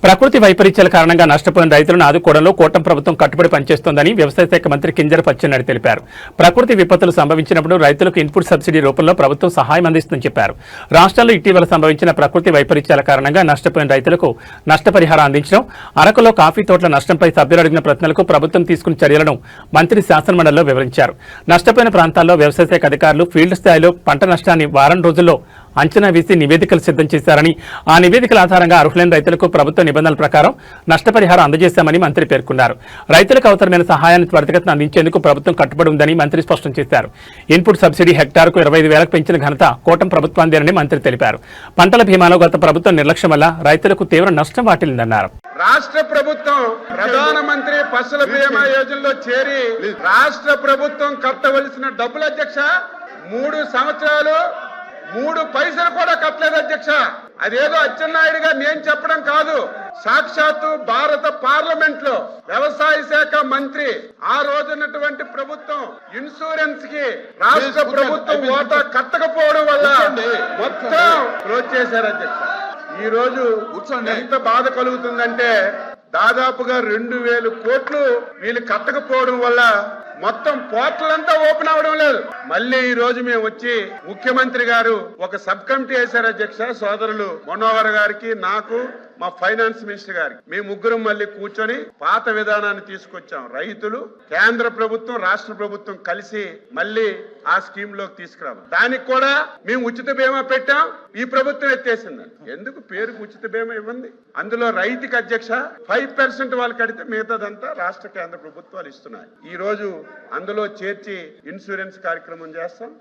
ప్రకృతి వైపరీత్యాల కారణంగా నష్టపోయిన రైతులను ఆదుకోవడంలో కూటమి ప్రభుత్వం కట్టుబడి పనిచేస్తోందని వ్యవసాయ శాఖ మంత్రి కింజరాపు అచ్చెన్నాయుడు తెలిపారు. ప్రకృతి విపత్తులు సంభవించినప్పుడు రైతులకు ఇన్పుట్ సబ్సిడీ రూపంలో ప్రభుత్వం సహాయం అందిస్తుందని చెప్పారు. రాష్ట్రంలో ఇటీవల సంభవించిన ప్రకృతి వైపరీత్యాల కారణంగా నష్టపోయిన రైతులకు నష్టపరిహారం అందించడం, అరకులో కాఫీ తోటల నష్టంపై సభ్యులు అడిగిన ప్రశ్నలకు ప్రభుత్వం తీసుకున్న చర్యలను మంత్రి శాసనమండలిలో వివరించారు. నష్టపోయిన ప్రాంతాల్లో వ్యవసాయ శాఖ అధికారులు ఫీల్డ్ స్థాయిలో పంట నష్టాన్ని వారం రోజుల్లో అంచనా వేసి నివేదికలు సిద్ధం చేశారని, ఆ నివేదికల ఆధారంగా అర్హులైన రైతులకు ప్రభుత్వ నిబంధనల ప్రకారం నష్టపరిహారం అందజేశామని మంత్రి పేర్కొన్నారు. రైతులకు అవసరమైన సహాయాన్ని త్వరితగతిన అందించేందుకు ప్రభుత్వం కట్టుబడి ఉందని మంత్రి స్పష్టం చేశారు. ఇన్పుట్ సబ్సిడీ హెక్టార్కు 25,000కు పెంచిన ఘనత కూటమి ప్రభుత్వానిదేనని మంత్రి తెలిపారు. పంటల బీమాలో గత ప్రభుత్వం నిర్లక్ష్యం వల్ల రైతులకు తీవ్ర నష్టం వాటిల్లిందన్నారు. రాష్ట్ర ప్రభుత్వం ప్రధానమంత్రి ఫసల బీమా యోజనలో చేరి రాష్ట్ర ప్రభుత్వం కట్టవలసిన డబ్బులు అధ్యక్ష 3 సంవత్సరాలు 3 పైసలు కూడా కట్టలేదు అధ్యక్ష. అదేదో అచ్చెన్నాయుడు గారు నేను చెప్పడం కాదు, సాక్షాత్తు భారత పార్లమెంట్ లో వ్యవసాయ శాఖ మంత్రి ఆ రోజున్నటువంటి ప్రభుత్వం ఇన్సూరెన్స్ కి రాష్ట్ర ప్రభుత్వం ఓటా కట్టకపోవడం వల్ల మొత్తం క్లోజ్ చేశారు అధ్యక్ష. ఈ రోజు ఎంత బాధ కలుగుతుందంటే దాదాపుగా 2,000 కోట్లు వీళ్ళు కట్టకపోవడం వల్ల మొత్తం పోర్టలంతా ఓపెన్ అవడం లేదు. మళ్ళీ ఈ రోజు మేము వచ్చి ముఖ్యమంత్రి గారు ఒక సబ్ కమిటీ వేశారు అధ్యక్ష. సోదరులు మనోహర్ గారికి, నాకు, మా ఫైనాన్స్ మినిస్టర్ గారికి, మేము ముగ్గురం మళ్ళీ కూర్చొని పాత విధానాన్ని తీసుకొచ్చాం. రైతులు, కేంద్ర ప్రభుత్వం, రాష్ట్ర ప్రభుత్వం కలిసి మళ్ళీ ఆ స్కీమ్ లోకి తీసుకురావాలి. దానికి కూడా మేము ఉచిత బీమా పెట్టాం, ఈ ప్రభుత్వం ఎత్తేసిందండి. ఎందుకు పేరుకు ఉచిత బీమా ఇవ్వండి? అందులో రైతుకి అధ్యక్ష 5% వాళ్ళు కడితే మిగతాదంతా రాష్ట్ర కేంద్ర ప్రభుత్వాలు ఇస్తున్నాయి. ఈ రోజు అందులో చేర్చి ఇన్సూరెన్స్ కార్యక్రమం చేస్తాం.